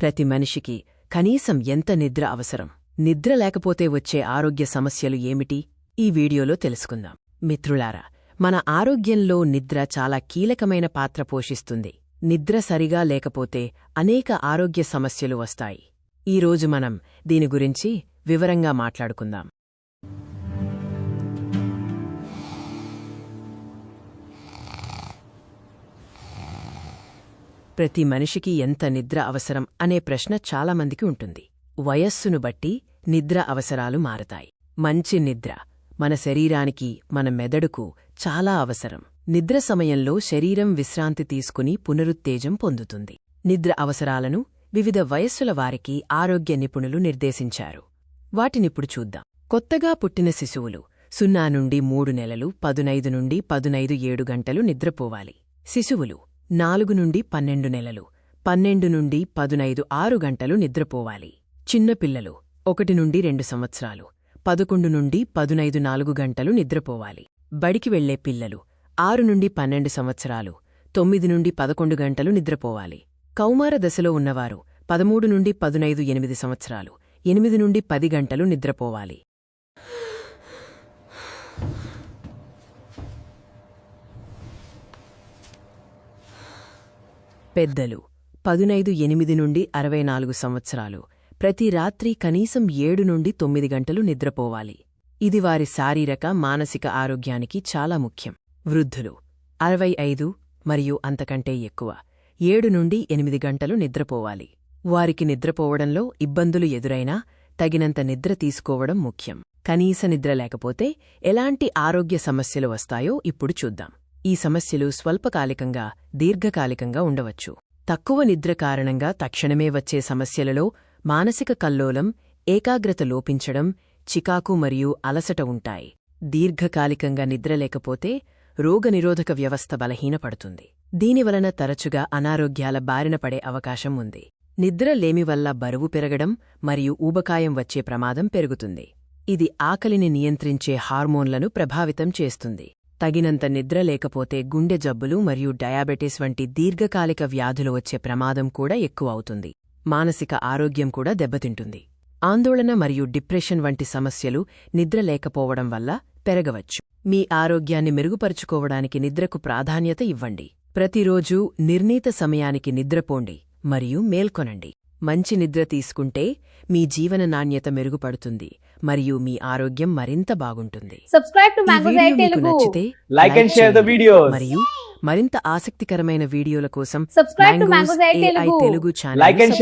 ప్రతి మనిషికి కనీసం ఎంత నిద్ర అవసరం? నిద్ర లేకపోతే వచ్చే ఆరోగ్య సమస్యలు ఏమిటి? ఈ వీడియోలో తెలుసుకుందాం. మిత్రులారా, మన ఆరోగ్యంలో నిద్ర చాలా కీలకమైన పాత్ర పోషిస్తుంది. నిద్ర సరిగా లేకపోతే అనేక ఆరోగ్య సమస్యలు వస్తాయి. ఈరోజు మనం దీని గురించి వివరంగా మాట్లాడుకుందాం. ప్రతి మనిషికి ఎంత నిద్ర అవసరం అనే ప్రశ్న చాలామందికి ఉంటుంది. వయస్సును బట్టి నిద్ర అవసరాలు మారతాయి. మంచి నిద్ర మన శరీరానికి, మన మెదడుకు చాలా అవసరం. నిద్ర సమయంలో శరీరం విశ్రాంతి తీసుకుని పునరుత్తేజం పొందుతుంది. నిద్ర అవసరాలను వివిధ వయస్సుల వారికి ఆరోగ్య నిపుణులు నిర్దేశించారు. వాటినిప్పుడు చూద్దాం. కొత్తగా పుట్టిన శిశువులు 0 నుండి 3 నెలలు 15 నుండి 17 గంటలు నిద్రపోవాలి. శిశువులు 4 నుండి 12 నెలలు 12 నుండి 15 6 గంటలు నిద్రపోవాలి. చిన్నపిల్లలు 1 నుండి 2 సంవత్సరాలు 11 నుండి 15 4 గంటలు నిద్రపోవాలి. బడికి వెళ్లే పిల్లలు 6 నుండి 12 సంవత్సరాలు 9 నుండి 11 గంటలు నిద్రపోవాలి. కౌమార దశలో ఉన్నవారు 13 నుండి 15 8 సంవత్సరాలు 8 నుండి 10 గంటలు నిద్రపోవాలి. పెద్దలు 15 8 నుండి 64 సంవత్సరాలు ప్రతి రాత్రి కనీసం 7 నుండి 9 గంటలు నిద్రపోవాలి. ఇది వారి శారీరక, మానసిక ఆరోగ్యానికి చాలా ముఖ్యం. వృద్ధులు 65 మరియు అంతకంటే ఎక్కువ 7 నుండి 8 గంటలు నిద్రపోవాలి. వారికి నిద్రపోవడంలో ఇబ్బందులు ఎదురైనా తగినంత నిద్ర తీసుకోవడం ముఖ్యం. కనీస నిద్ర లేకపోతే ఎలాంటి ఆరోగ్య సమస్యలు వస్తాయో ఇప్పుడు చూద్దాం. ఈ సమస్యలు స్వల్పకాలికంగా, దీర్ఘకాలికంగా ఉండవచ్చు. తక్కువ నిద్ర కారణంగా తక్షణమే వచ్చే సమస్యలలో మానసిక కల్లోలం, ఏకాగ్రత లోపించడం, చికాకు మరియు అలసట ఉంటాయి. దీర్ఘకాలికంగా నిద్రలేకపోతే రోగనిరోధక వ్యవస్థ బలహీనపడుతుంది. దీనివలన తరచుగా అనారోగ్యాల బారిన పడే అవకాశం ఉంది. నిద్ర లేమి వల్ల బరువు పెరగడం మరియు ఊబకాయం వచ్చే ప్రమాదం పెరుగుతుంది. ఇది ఆకలిని నియంత్రించే హార్మోన్లను ప్రభావితం చేస్తుంది. తగినంత నిద్ర లేకపోతే గుండె జబ్బులు మరియు డయాబెటిస్ వంటి దీర్ఘకాలిక వ్యాధులు వచ్చే ప్రమాదం కూడా ఎక్కువ అవుతుంది. మానసిక ఆరోగ్యం కూడా దెబ్బతింటుంది. ఆందోళన మరియు డిప్రెషన్ వంటి సమస్యలు నిద్ర లేకపోవడం వల్ల పెరగవచ్చు. మీ ఆరోగ్యాన్ని మెరుగుపరుచుకోవడానికి నిద్రకు ప్రాధాన్యత ఇవ్వండి. ప్రతిరోజూ నిర్ణీత సమయానికి నిద్రపోండి మరియు మేల్కొనండి. మంచి నిద్ర తీసుకుంటే మీ జీవన నాణ్యత మెరుగుపడుతుంది మరియు మీ ఆరోగ్యం మరింత బాగుంటుంది. Subscribe to Mango Zai Telugu. నచ్చితే like and share the videos. మరియు మరింత ఆసక్తికరమైన వీడియోల కోసం Subscribe to Mango Zai AI Telugu Telugu channel Like and